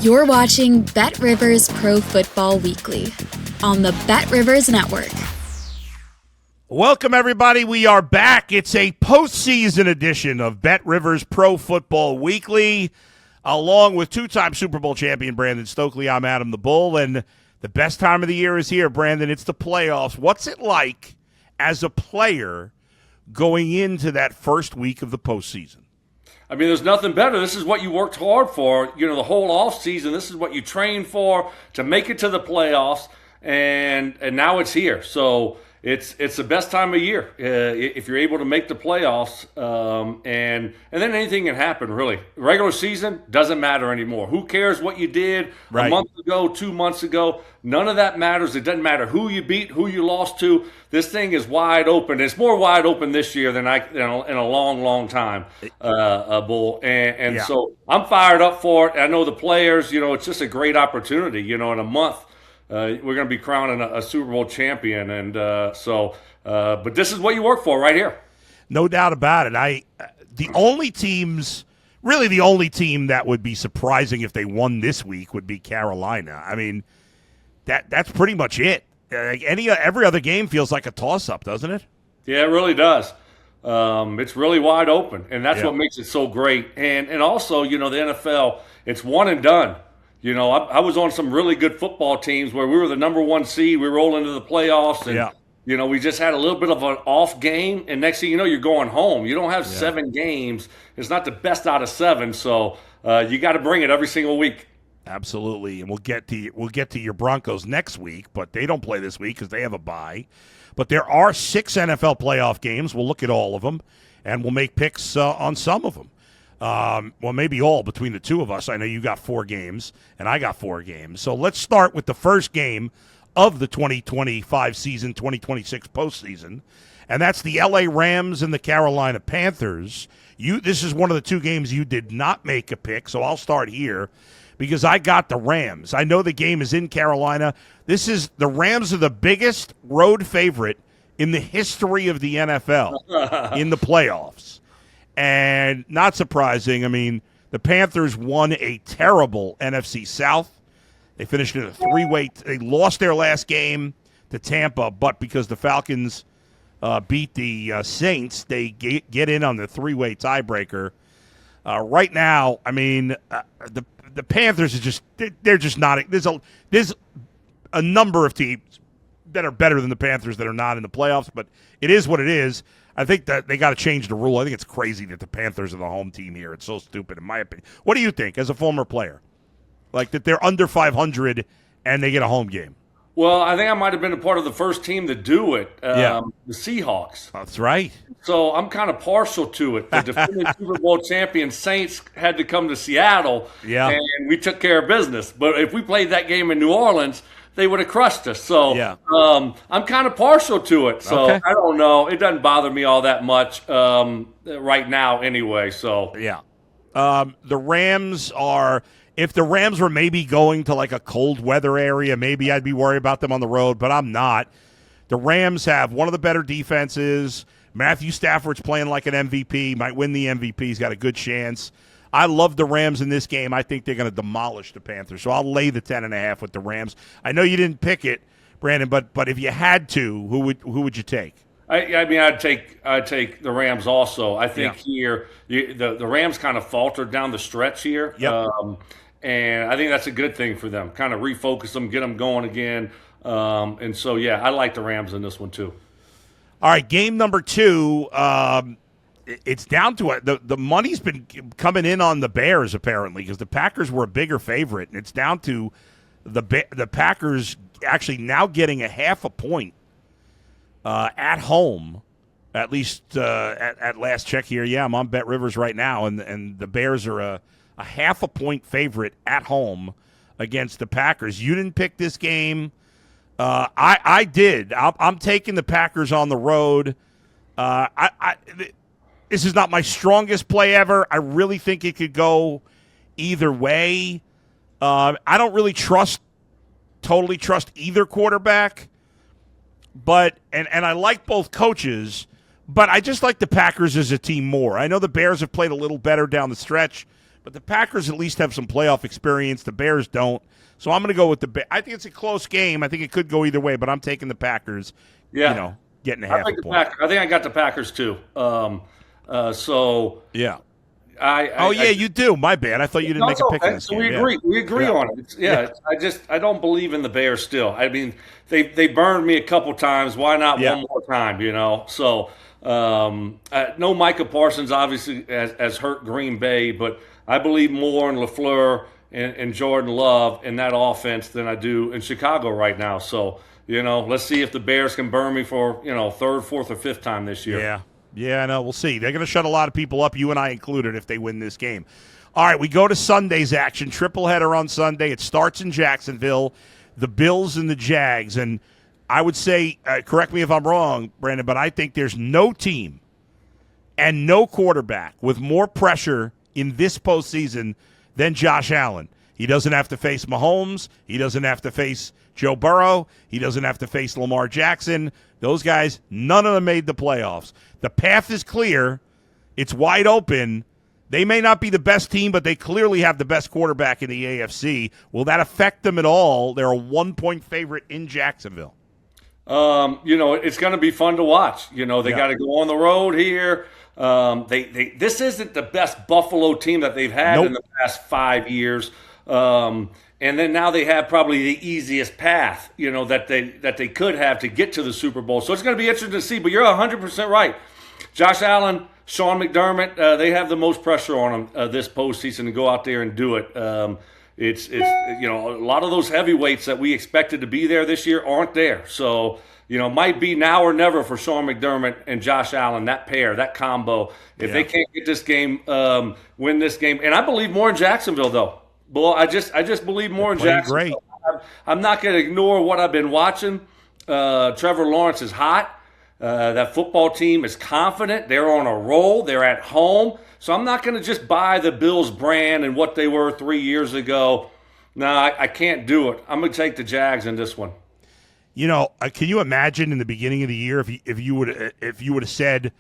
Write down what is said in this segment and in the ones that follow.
You're watching Bet Rivers Pro Football Weekly on the Bet Rivers Network. Welcome, everybody. We are back. It's a postseason edition of Bet Rivers Pro Football Weekly, along with two-time Super Bowl champion Brandon Stokley. I'm Adam the Bull, and the best time of the year is here, Brandon. It's the playoffs. What's it like as a player going into that first week of the postseason? I mean, there's nothing better. This is what you worked hard for, the whole offseason. This is what you trained for to make it to the playoffs, and now it's here. So it's the best time of year if you're able to make the playoffs, and then anything can happen, really. Regular season doesn't matter anymore. Who cares what you did a month ago, 2 months ago? None of that matters. It doesn't matter who you beat, who you lost to. This thing is wide open. It's more wide open this year than in a long, long time, Bull. And so I'm fired up for it. I know the players. It's just a great opportunity. In a month, we're going to be crowning a Super Bowl champion, and but this is what you work for right here. No doubt about it. The only team that would be surprising if they won this week would be Carolina. I mean, that's pretty much it. Every other game feels like a toss-up, doesn't it? Yeah, it really does. It's really wide open, and that's what makes it so great. And also, the NFL, it's one and done. I was on some really good football teams where we were the number one seed. We rolled into the playoffs, and we just had a little bit of an off game. And next thing you know, you're going home. You don't have 7 games. It's not the best out of 7, so you got to bring it every single week. Absolutely, and we'll get to your Broncos next week, but they don't play this week because they have a bye. But there are 6 NFL playoff games. We'll look at all of them, and we'll make picks on some of them. Well, maybe all between the two of us. I know you got 4 games, and I got 4 games. So let's start with the first game of the 2025 season, 2026 postseason, and that's the L.A. Rams and the Carolina Panthers. This is one of the 2 games you did not make a pick, so I'll start here because I got the Rams. I know the game is in Carolina. The Rams are the biggest road favorite in the history of the NFL in the playoffs. And not surprising, I mean, the Panthers won a terrible NFC South. They finished in a 3-way. They lost their last game to Tampa, but because the Falcons beat the Saints, they get in on the 3-way tiebreaker. Right now, I mean, the Panthers they're just not. There's a number of teams that are better than the Panthers that are not in the playoffs, but it is what it is. I think that they got to change the rule. I think it's crazy that the Panthers are the home team here. It's so stupid, in my opinion. What do you think, as a former player? Like that they're under 500 and they get a home game? Well, I think I might have been a part of the first team to do it, the Seahawks. That's right. So I'm kind of partial to it. The defending Super Bowl champion Saints had to come to Seattle, and we took care of business. But if we played that game in New Orleans, they would have crushed us. So I'm kind of partial to it. So I don't know. It doesn't bother me all that much right now anyway. So the Rams are – if the Rams were maybe going to like a cold weather area, maybe I'd be worried about them on the road, but I'm not. The Rams have one of the better defenses. Matthew Stafford's playing like an MVP, might win the MVP. He's got a good chance. I love the Rams in this game. I think they're going to demolish the Panthers. So I'll lay the 10.5 with the Rams. I know you didn't pick it, Brandon, but if you had to, who would you take? I mean, I'd take the Rams also. I think here the Rams kind of faltered down the stretch here. And I think that's a good thing for them. Kind of refocus them, get them going again. And so, I like the Rams in this one too. All right, game number 2. It's down to the money's been coming in on the Bears apparently because the Packers were a bigger favorite, and it's down to the Packers actually now getting a half a point at home, at least at last check here. Yeah, I'm on Bet Rivers right now, and the Bears are a half a point favorite at home against the Packers. You didn't pick this game. I did. I'm taking the Packers on the road. This is not my strongest play ever. I really think it could go either way. I don't really totally trust either quarterback. But and I like both coaches, but I just like the Packers as a team more. I know the Bears have played a little better down the stretch, But the Packers at least have some playoff experience. The Bears don't. So I'm going to go with the Bears. I think it's a close game. I think it could go either way, but I'm taking the Packers. Yeah. Getting a half a point. I think I got the Packers too. Yeah. You do. My bad. I thought you didn't make a pick in this game. We agree. We agree on it. I don't believe in the Bears still. I mean, they burned me a couple times. Why not one more time? So no Micah Parsons obviously has hurt Green Bay, but I believe more in LaFleur and Jordan Love in that offense than I do in Chicago right now. So let's see if the Bears can burn me for third, fourth, or fifth time this year. Yeah. Yeah, I know. We'll see. They're going to shut a lot of people up, you and I included, if they win this game. All right, we go to Sunday's action. Triple header on Sunday. It starts in Jacksonville, the Bills and the Jags. And I would say, correct me if I'm wrong, Brandon, but I think there's no team and no quarterback with more pressure in this postseason than Josh Allen. He doesn't have to face Mahomes. He doesn't have to face Joe Burrow. He doesn't have to face Lamar Jackson. Those guys, none of them made the playoffs. The path is clear. It's wide open. They may not be the best team, but they clearly have the best quarterback in the AFC. Will that affect them at all? They're a 1-point favorite in Jacksonville. It's going to be fun to watch. They got to go on the road here. This isn't the best Buffalo team that they've had in the past 5 years. And then now they have probably the easiest path, that they could have to get to the Super Bowl. So it's going to be interesting to see. But you're 100% right. Josh Allen, Sean McDermott, they have the most pressure on them this postseason to go out there and do it. It's a lot of those heavyweights that we expected to be there this year aren't there. So might be now or never for Sean McDermott and Josh Allen, that pair, that combo. If they can't get this game, win this game, and I believe more in Jacksonville though. Well, I just believe more in Jacksonville. Great. I'm not going to ignore what I've been watching. Trevor Lawrence is hot. That football team is confident. They're on a roll. They're at home. So I'm not going to just buy the Bills brand and what they were 3 years ago. No, I can't do it. I'm going to take the Jags in this one. Can you imagine in the beginning of the year if you would have said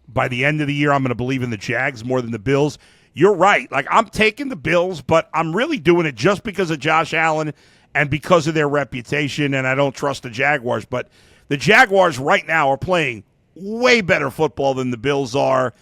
by the end of the year I'm going to believe in the Jags more than the Bills? You're right. Like, I'm taking the Bills, but I'm really doing it just because of Josh Allen and because of their reputation, and I don't trust the Jaguars. But the Jaguars right now are playing way better football than the Bills are.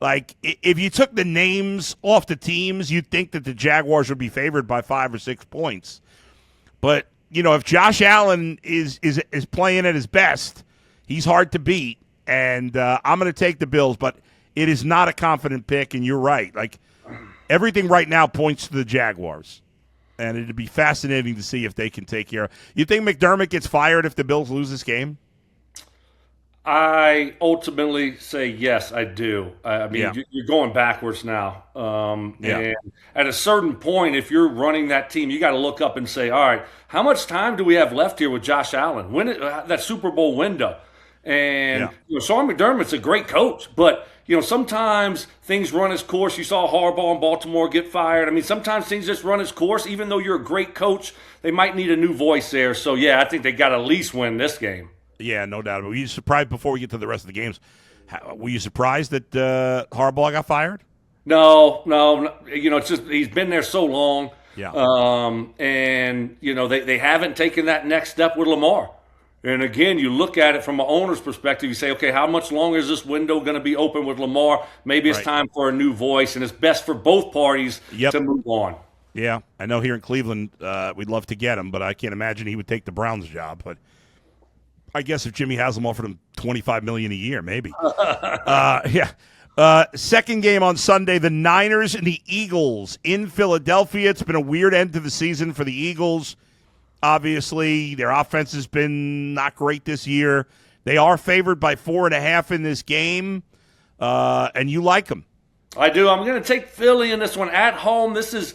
Like, if you took the names off the teams, you'd think that the Jaguars would be favored by 5 or 6 points. But, if Josh Allen is playing at his best, he's hard to beat. And I'm going to take the Bills, but it is not a confident pick, and you're right. Like, everything right now points to the Jaguars. And it'd be fascinating to see if they can take care of. You think McDermott gets fired if the Bills lose this game? I ultimately say yes, I do. I mean, you're going backwards now. And at a certain point, if you're running that team, you got to look up and say, all right, how much time do we have left here with Josh Allen? When that Super Bowl window? And Sean McDermott's a great coach, but sometimes things run its course. You saw Harbaugh in Baltimore get fired. I mean, sometimes things just run its course. Even though you're a great coach, they might need a new voice there. So, I think they got to at least win this game. Yeah, no doubt. Were you surprised before we get to the rest of the games? Were you surprised that Harbaugh got fired? No. It's just he's been there so long. Yeah. And they haven't taken that next step with Lamar. And again, you look at it from an owner's perspective. You say, okay, how much longer is this window going to be open with Lamar? Maybe it's time for a new voice, and it's best for both parties to move on. Yeah, I know here in Cleveland we'd love to get him, but I can't imagine he would take the Browns job. But I guess if Jimmy Haslam offered him $25 million a year, maybe. Second game on Sunday, the Niners and the Eagles in Philadelphia. It's been a weird end to the season for the Eagles. Obviously, their offense has been not great this year. They are favored by 4.5 in this game, and you like them. I do. I'm going to take Philly in this one at home. This is,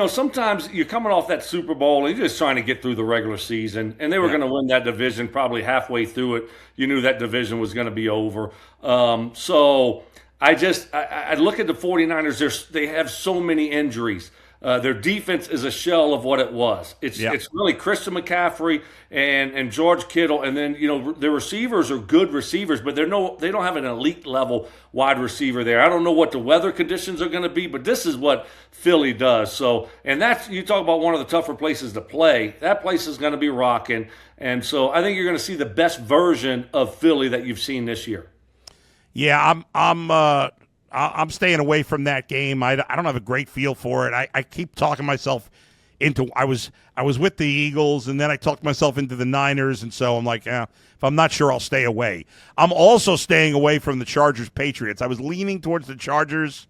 sometimes you're coming off that Super Bowl and you're just trying to get through the regular season, and they were going to win that division probably halfway through it. You knew that division was going to be over. So I look at the 49ers. They have so many injuries. Their defense is a shell of what it was. It's really Christian McCaffrey and George Kittle, and then their receivers are good receivers, but they don't have an elite level wide receiver there. I don't know what the weather conditions are going to be, but this is what Philly does. So, and that's, you talk about one of the tougher places to play. That place is going to be rocking, and so I think you're going to see the best version of Philly that you've seen this year. Yeah, I'm staying away from that game. I don't have a great feel for it. I keep talking myself into. I was with the Eagles, and then I talked myself into the Niners, and so I'm like, if I'm not sure, I'll stay away. I'm also staying away from the Chargers-Patriots. I was leaning towards the Chargers,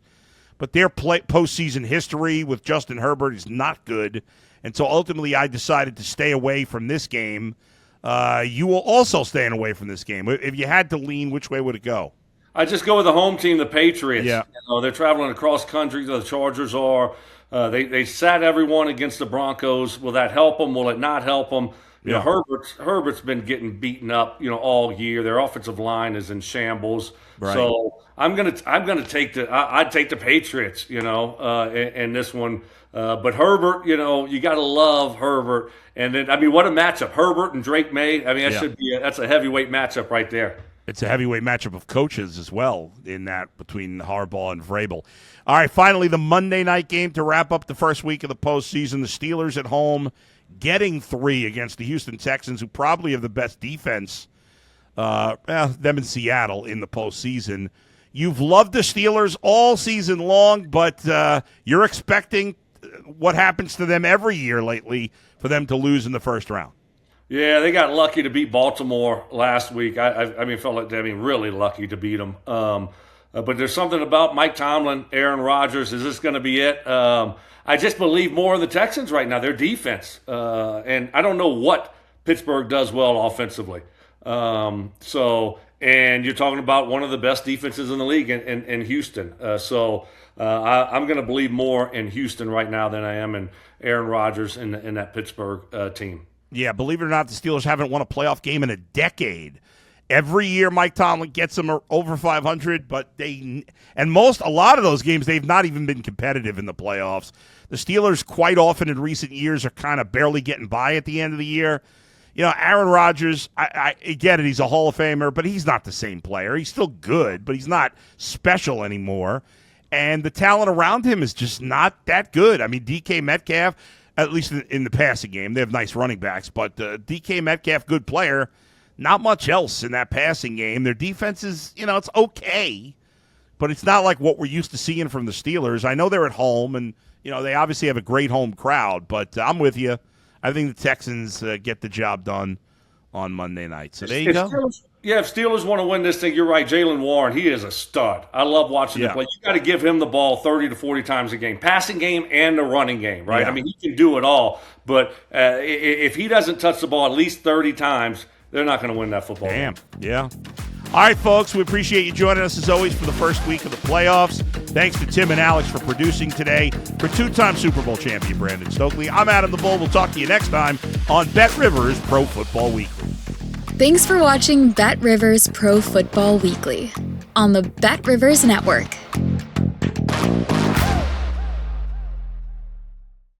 but their postseason history with Justin Herbert is not good, and so ultimately I decided to stay away from this game. You will also staying away from this game. If you had to lean, which way would it go? I just go with the home team, the Patriots. Yeah. They're traveling across country. The Chargers are. They sat everyone against the Broncos. Will that help them? Will it not help them? Herbert's been getting beaten up, all year. Their offensive line is in shambles. Right. So I'd take the Patriots, in this one. But Herbert, you got to love Herbert. And then, what a matchup! Herbert and Drake May. That's a heavyweight matchup right there. It's a heavyweight matchup of coaches as well in that between Harbaugh and Vrabel. All right, finally, the Monday night game to wrap up the first week of the postseason. The Steelers at home getting 3 against the Houston Texans, who probably have the best defense, them in Seattle in the postseason. You've loved the Steelers all season long, but you're expecting what happens to them every year lately for them to lose in the first round. Yeah, they got lucky to beat Baltimore last week. Really lucky to beat them. But there's something about Mike Tomlin, Aaron Rodgers. Is this going to be it? I just believe more in the Texans right now, their defense. And I don't know what Pittsburgh does well offensively. And you're talking about one of the best defenses in the league in Houston. I'm going to believe more in Houston right now than I am in Aaron Rodgers in that Pittsburgh team. Yeah, believe it or not, the Steelers haven't won a playoff game in a decade. Every year, Mike Tomlin gets them over 500, but a lot of those games, they've not even been competitive in the playoffs. The Steelers, quite often in recent years, are kind of barely getting by at the end of the year. Aaron Rodgers, I get it, he's a Hall of Famer, but he's not the same player. He's still good, but he's not special anymore. And the talent around him is just not that good. DK Metcalf, at least in the passing game, they have nice running backs, but DK Metcalf, good player, not much else in that passing game. Their defense is, it's okay, but it's not like what we're used to seeing from the Steelers. I know they're at home, and, they obviously have a great home crowd, but I'm with you. I think the Texans get the job done on Monday night. So there you go. If Steelers want to win this thing, you're right. Jaylen Warren, he is a stud. I love watching him play. You got to give him the ball 30 to 40 times a game, passing game and the running game, right? Yeah. He can do it all. But if he doesn't touch the ball at least 30 times, they're not going to win that football game. Yeah. All right, folks, we appreciate you joining us as always for the first week of the playoffs. Thanks to Tim and Alex for producing today. For 2-time Super Bowl champion Brandon Stokley, I'm Adam the Bull. We'll talk to you next time on Bet Rivers Pro Football Weekly. Thanks for watching Bet Rivers Pro Football Weekly on the Bet Rivers Network.